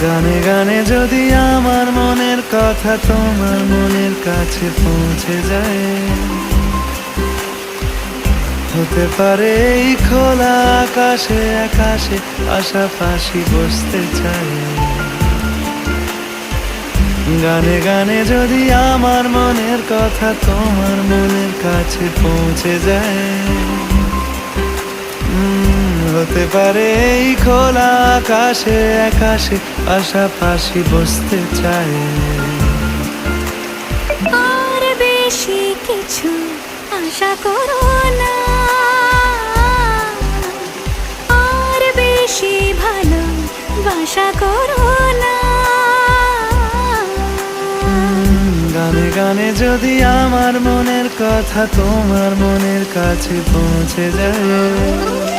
গানে গানে যদি আমার মনের কথা তোমার মনের কাছে পৌঁছে যায়, হতে পারে এই খোলা আকাশে আকাশে পাশাপাশি বসতে চাই। গানে গানে যদি আমার মনের কথা তোমার মনের কাছে পৌঁছে যায়, হতে পারে এই খোলা আকাশে আকাশে পাশাপাশি বসতে চাই। আর বেশি কিছু আশা করো না, আর বেশি ভালোবাসা করো না। গানে গানে যদি আমার মনের কথা তোমার মনের কাছে পৌঁছে যায়,